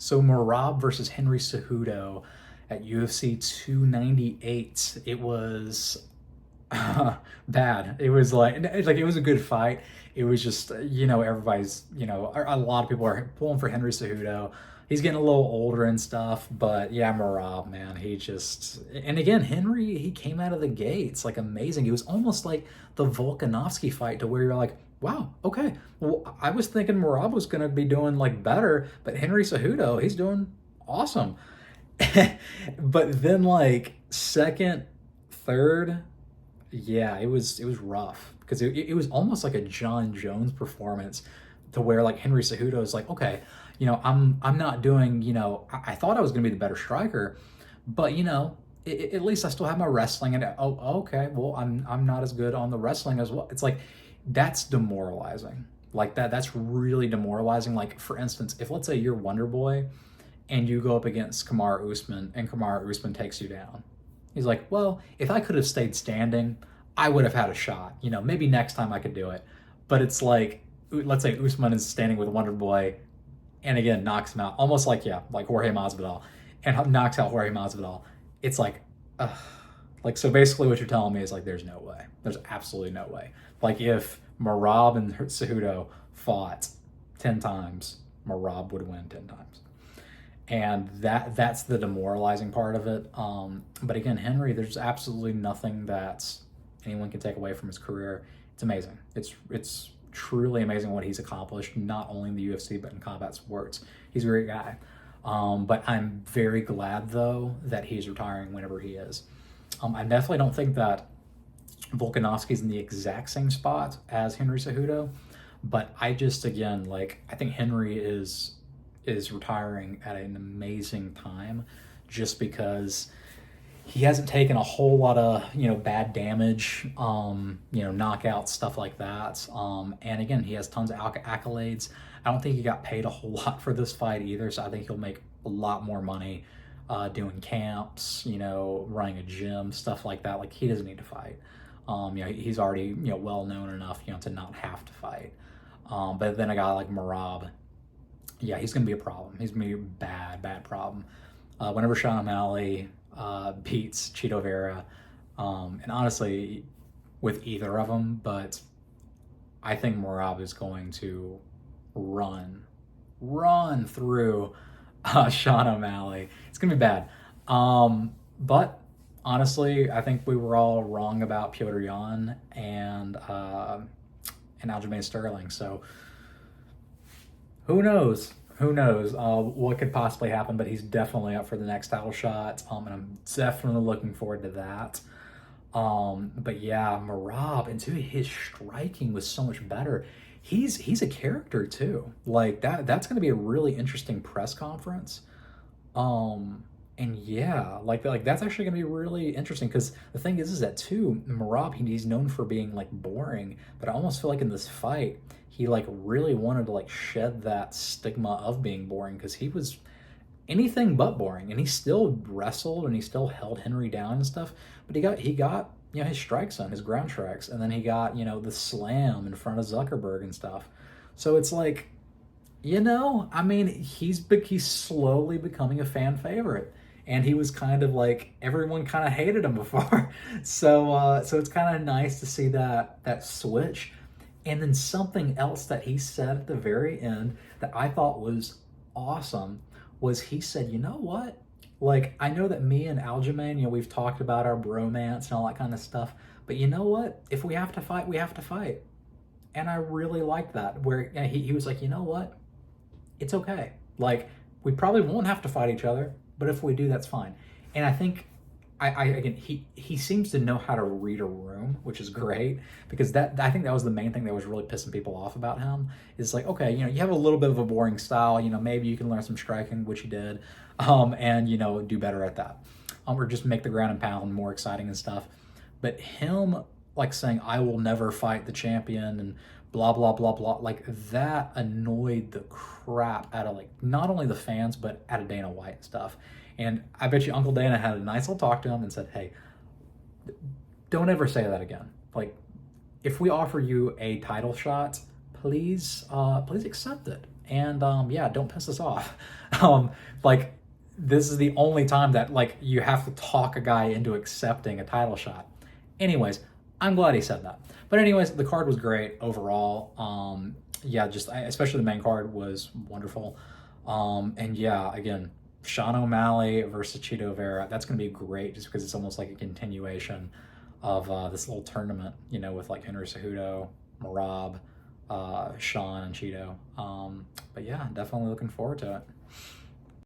So Merab versus Henry Cejudo at UFC 298. It was bad. It was like it was a good fight. It was just everybody's a lot of people are pulling for Henry Cejudo. He's getting a little older and stuff, but yeah, Merab, man, he just, and again, Henry, he came out of the gates like amazing. It was almost like the Volkanovski fight to where you're like, wow, okay. Well, I was thinking Merab was going to be doing like better, but Henry Cejudo, he's doing awesome. But then like second, third, yeah, it was rough because it was almost like a John Jones performance to where like Henry Cejudo is like, okay, I'm not doing, I thought I was going to be the better striker, but at least I still have my wrestling and oh, okay, well, I'm not as good on the wrestling as well. It's like that's demoralizing. Like that's really demoralizing. Like for instance, if let's say you're Wonder Boy and you go up against Kamaru Usman and Kamaru Usman takes you down. He's like, well, if I could have stayed standing, I would have had a shot. Maybe next time I could do it. But it's like, let's say Usman is standing with Wonder Boy and again knocks him out, almost like, yeah, like Jorge Masvidal, and knocks out Jorge Masvidal. It's like, ugh. Like, so basically what you're telling me is like, there's no way. There's absolutely no way. Like if Merab and Cejudo fought 10 times, Merab would win 10 times. And that's the demoralizing part of it. But again, Henry, there's absolutely nothing that anyone can take away from his career. It's amazing. It's truly amazing what he's accomplished, not only in the UFC but in combat sports. He's a great guy. But I'm very glad though that he's retiring whenever he is. I definitely don't think that Volkanovski's in the exact same spot as Henry Cejudo, but I just again like I think Henry is retiring at an amazing time just because he hasn't taken a whole lot of bad damage, knockouts, stuff like that, and again he has tons of accolades. I don't think he got paid a whole lot for this fight either, so I think he'll make a lot more money doing camps, running a gym, stuff like that. Like he doesn't need to fight. He's already well known enough to not have to fight. But then a guy like Merab, yeah, he's going to be a problem. He's going to be a bad problem. Whenever Sean O'Malley beats Cheeto Vera, and honestly, with either of them, but I think Merab is going to run through Sean O'Malley. It's going to be bad. But honestly, I think we were all wrong about Piotr Jan and Aljamain Sterling. So who knows? Who knows what could possibly happen, but he's definitely up for the next title shot, and I'm definitely looking forward to that. But yeah, Merab, and too, his striking was so much better. He's a character too. Like that's going to be a really interesting press conference. And yeah, like that's actually going to be really interesting because the thing is that too, Merab, he's known for being like boring, but I almost feel like in this fight, he like really wanted to like shed that stigma of being boring because he was anything but boring, and he still wrestled and he still held Henry down and stuff, but he got his strikes on his ground strikes, and then he got the slam in front of Zuckerberg and stuff. So it's like, I mean, he's slowly becoming a fan favorite, and he was kind of like everyone kind of hated him before. So it's kind of nice to see that switch. And then something else that he said at the very end that I thought was awesome was he said, you know what? Like, I know that me and Aljamain, we've talked about our bromance and all that kind of stuff, but you know what? If we have to fight, we have to fight. And I really liked that, where he was like, you know what? It's okay. Like, we probably won't have to fight each other, but if we do, that's fine. And I think again, he seems to know how to read a room, which is great, because I think that was the main thing that was really pissing people off about him. Is like, okay, you have a little bit of a boring style, maybe you can learn some striking, which he did, and do better at that, or just make the ground and pound more exciting and stuff. But him like saying, I will never fight the champion and blah blah blah blah, like that annoyed the crap out of like not only the fans but out of Dana White and stuff. And I bet you Uncle Dana had a nice little talk to him and said, hey, don't ever say that again. Like, if we offer you a title shot, please accept it. And yeah, don't piss us off. um, like, this is the only time that like you have to talk a guy into accepting a title shot. Anyways, I'm glad he said that. But anyways, the card was great overall. Yeah, just especially the main card was wonderful. And yeah, again, Sean O'Malley versus Cheeto Vera. That's going to be great just because it's almost like a continuation of this little tournament, you know, with like Henry Cejudo, Merab, Sean, and Cheeto. But yeah, definitely looking forward to it.